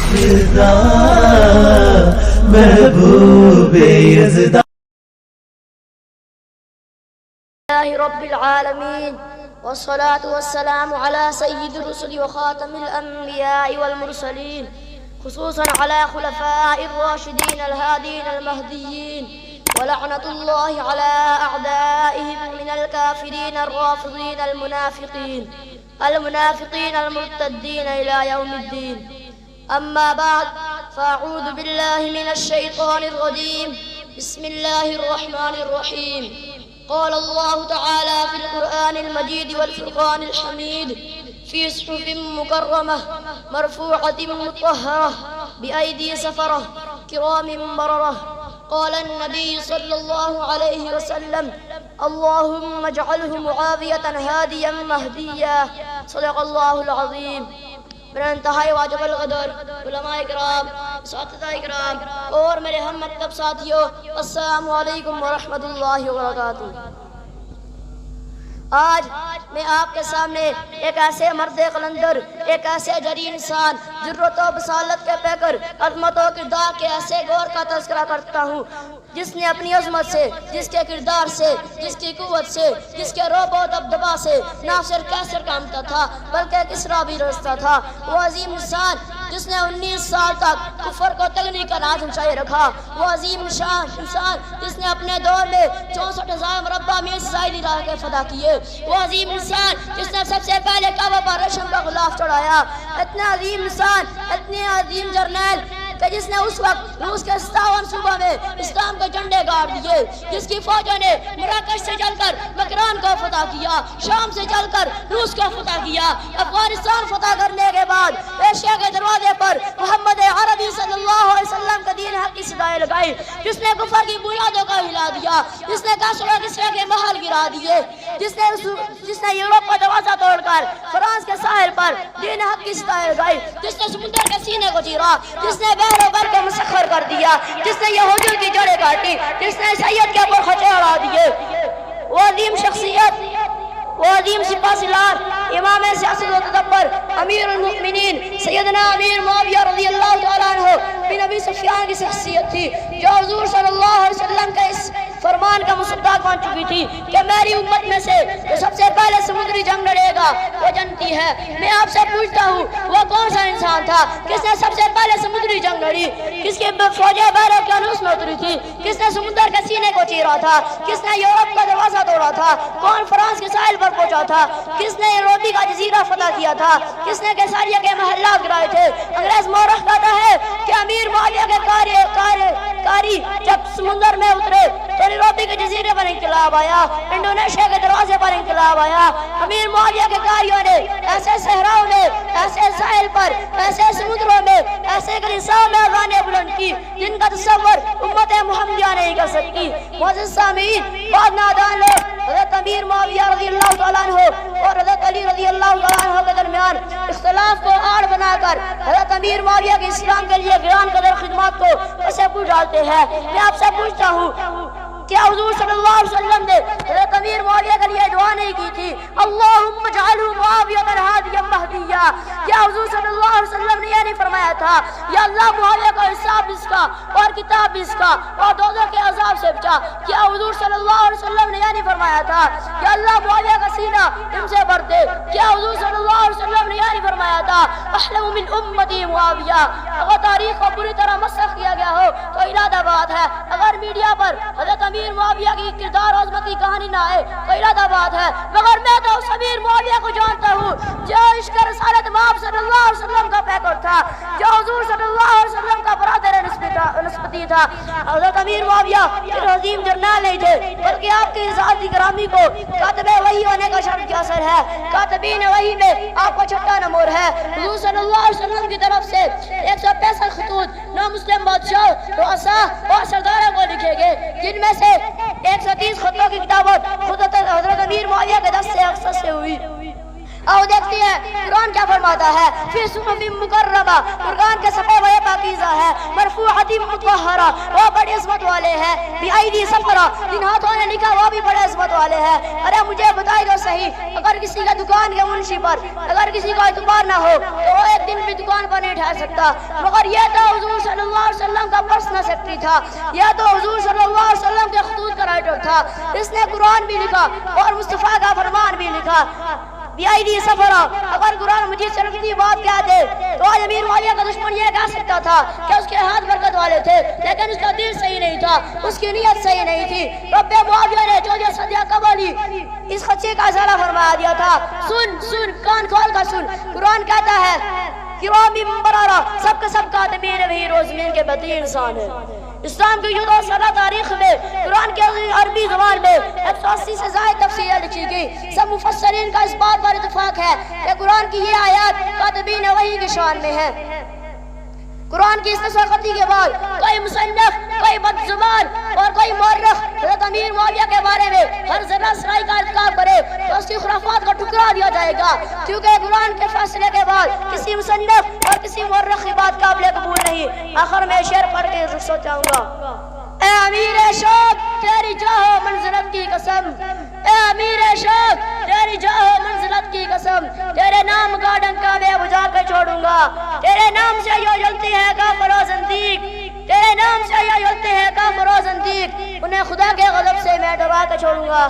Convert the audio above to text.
فدا محبوب یزدان. رب العالمين والصلاة والسلام على سيد الرسل وخاتم الأنبياء والمرسلين، خصوصا على خلفاء الراشدين الهادين المهديين، ولعنة الله على أعدائهم من الكافرين الرافضين المنافقين المرتدين إلى يوم الدين. أما بعد، فأعوذ بالله من الشيطان الرجيم. بسم الله الرحمن الرحيم. قال الله تعالى في القرآن المجيد والفرقان الحميد: في صحف مكرمة مرفوعة مطهرة بأيدي سفرة كرام بررة. قال النبي صلى الله عليه وسلم: اللهم اجعله معاوية هاديا مهديا. صدق الله العظيم. میرا انتہائی واجب القدر علماء کرام، اساتذہ کرام اور میرے ہم مکتب ساتھیوں، السلام علیکم ورحمۃ اللہ وبرکاتہ. آج میں آپ کے سامنے ایک ایسے مرد قلندر، ایک ایسے جری انسان، جرت و بصالت کے پیکر، عظمت و کردار کے ایسے غور کا تذکرہ کرتا ہوں جس نے اپنی عظمت سے، جس کے کردار سے، جس کی قوت سے، جس کے رعب و دبدبا سے نہ صرف کیسر کامتا تھا بلکہ کسرا بھی رستا تھا. وہ عظیم انسان جس نے 19 سال تک کفر کو تگنی کا ناز اونچائی رکھا. وہ عظیم انسان جس نے اپنے دور میں 64,000 مربع میل زائدی راہ کے فدا کیے. وہ عظیم انسان جس نے سب سے پہلے کعبہ پر ریشم کا غلاف چڑھایا. اتنا عظیم انسان، اتنے عظیم جرنیل کہ جس نے اس وقت روس کے 57 صوبوں میں اسلام کے جھنڈے گاڑ دیے، جس کی فوجوں نے مراکش سے چل کر مکران کو فتح کیا، شام سے چل کر روس کو فتح کیا. افغانستان فتح کرنے کے بعد ایشیا کے دروازے پر محمد عربی صلی اللہ علیہ وسلم کا دین حق کی صدائیں لگائی، جس نے کفر کی بنیادوں کو ہلا دیا، جس نے کیسر و کسرا کے محل گرا دیے، جس نے یورپ کا دروازہ توڑ کر فرانس کے ساحل پر دین حق کی صدائیں لگائی، جس نے سمندر کے سینے کو چیرا، جس نے بحر و بر کو مسخر کر دیا، جس نے یہودیوں کی جڑیں کاٹی، جس نے عیسائیت کے اوپر خچے اڑا دیے. وہ عظیم شخصیت، وہ عظیم سپاہ سالار، امام سیاست و تدبر، امیر المؤمنین سیدنا امیر معاویہ رضی اللہ تعالیٰ عنہ بن ابی سفیان کی شخصیت تھی، جو حضور صلی اللہ علیہ وسلم کا اس فرمان کا مصداق بن چکی تھی کہ میری امت میں سے جو سب سے پہلے سمندری جنگ لڑے گا وہ جنتی ہے. میں آپ سے پوچھتا ہوں، وہ کون سا انسان تھا کس نے سب سے پہلے سمندری جنگ لڑی؟ کس کی فوجیں بحر اوقیانوس میں اتری تھی؟ کس نے سمندر کے سینے کو چیرا تھا؟ کس نے یورپ کا دروازہ توڑا تھا؟ کون فرانس کے ساحل پر پہنچا تھا؟ کس نے روٹی کا جزیرہ فتح کیا تھا؟ کس نے کیساریا کے محلات گرائے تھے؟ انگریز مورخ کہتا ہے کہ امیر معاویہ کے کاری جب سمندر میں اترے تو نیروبی کے جزیرے پر انقلاب آیا، انڈونیشیا کے دروازے پر انقلاب آیا. امیر معاویہ کے کاریوں نے ایسے صحراؤں میں، ایسے ساحل پر، ایسے سمندروں میں، ایسے گلیساؤں میں اذانیں بلند کی جن کا تصور امت محمدیہ نہیں کر سکتی. معزز سامعین، بعض نادان لوگ حضرت امیر معاویہ رضی اللہ تعالیٰ عنہ اور حضرت علی رضی اللہ تعالیٰ عنہ کے درمیان اختلاف کو آڑ بنا کر حضرت امیر معاویہ کے اسلام کے لیے گران قدر خدمات کو اسے پوچھ ڈالتے ہیں. میں آپ سے پوچھتا ہوں، کیا حضور صلی اللہ علیہ وسلم نے حضرت امیر معاویہ کے لیے دعا نہیں کی تھی؟ اللہم اجعلہ معاویہ ہادیا مہدیا. کیا حضور صلی اللہ علیہ وسلم نے یہ نہیں فرمایا تھا یا اللہ معاویہ کا حساب اس کا اور کتاب اس کا اور دوزخ کے عذاب سے بچا؟ کیا حضور صلی اللہ علیہ وسلم نے یہ نہیں فرمایا تھا کہ اللہ معاویہ کا سینہ تم سے بھر دے؟ کیا حضور صلی اللہ علیہ وسلم نے یہ نہیں فرمایا تھا احلم من امتی معاویہ؟ اگر تاریخ کو پوری طرح مسخ کیا گیا ہو تو ارادہ بات ہے، اگر میڈیا پر حضرت امیر معاویہ کی کردار اور عظمت کی کہانی نہ آئے تو ارادہ بات ہے، مگر میں تو اس امیر معاویہ کو جانتا ہوں جو عشق رسالت مآب صلی اللہ علیہ وسلم کا پیکر تھا، جو حضور صلی اللہ علیہ وسلم کا برادر نسبتی تھا. حضرت امیر معاویہ صرف عظیم جرنیل نہیں تھے بلکہ آپ کی ذاتی گرامی کو کاتب وحی ہونے کا شرط کیا اثر ہے. کاتبین وحی میں آپ کو چھٹا نمبر ہے. حضور صلی اللہ علیہ وسلم کی طرف سے 165 خطوط نامسلم بادشاہ، رؤساء اور سرداروں کو لکھے گئے، جن میں سے 130 خطوں کی کتابت حضرت امیر معاویہ کے دست سے اختص سے ہوئی. آؤ دیکھتے ہیں قرآن کیا فرماتا ہے. فی صحف مکرمہ، قرآن کے صفحے وہ پاکیزہ ہے، مرفوعۃ مطہرہ، وہ بڑی عظمت والے ہیں، بأیدی سفرہ، جن ہاتھوں نے لکھا وہ بھی بڑے عظمت والے ہیں. ارے مجھے بتائی دو صحیح، اگر کسی کا دکان کے منشی پر اگر کسی کا اعتبار نہ ہو تو وہ ایک دن بھی زبان پر نہیں ٹھہر سکتا، مگر یہ تو حضور صلی اللہ علیہ وسلم کا پرسنل سیکرٹری تھا، یہ تو حضور صلی اللہ علیہ وسلم کے خطوط کا رائٹر تھا، اس نے قرآن بھی لکھا اور مصطفیٰ کا فرمان بھی لکھا۔ بی آئی ڈی سفرہ اگر قرآن مجید سے رفتی بات کیا دے تو آج امیر معاویہ کا دشمن یہ کہہ سکتا تھا کہ اس کے ہاتھ برکت والے تھے، لیکن اس کا دل صحیح نہیں تھا، اس کی نیت صحیح نہیں تھی۔ رب معاویہ نے 14 صدیہ قبل ہی اس خدشے کا ازالہ فرما دیا تھا۔ سن کان کھول کر سن، قرآن کہتا ہے کرامی برارہ سب کے سب کاتبین وہی روز زمین کے بدی انسان ہے۔ اسلام کی یوں سالہ تاریخ میں قرآن کے عربی زبان میں 180 سے زائد تفسیریں لکھی گئی۔ سب مفسرین کا اس بات پر اتفاق ہے کہ قرآن کی یہ آیات کاتبین وحی کی شان میں ہے۔ قرآن کی اس نسختی کے بعد کوئی مصنف، کوئی بدزبان اور کوئی مورخ حضرت امیر معاویہ کے بارے میں ہر ذرہ سرائی کا ارتکاب کرے تو اس کی خرافات کو ٹھکرا دیا جائے گا، کیونکہ قرآن کے فیصلے کے بعد کسی مصنف اور کسی مورخ کی بات قابل قبول نہیں۔ آخر میں شعر پڑھ کے رخصت چاہوں گا۔ اے امیر شوق تیری جاہ و منزلت کی قسم، اے امیر شوق تیری جاہ و منزلت کی قسم، تیرے نام کا ڈنکا میں بجھا کے چھوڑوں گا، تیرے نام سے یہ جلتی ہے کافر و زندیق، تیرے نام سے یہ جلتے ہیں کافر و زندیق، انہیں خدا کے غضب سے میں ڈرا کے چھوڑوں گا۔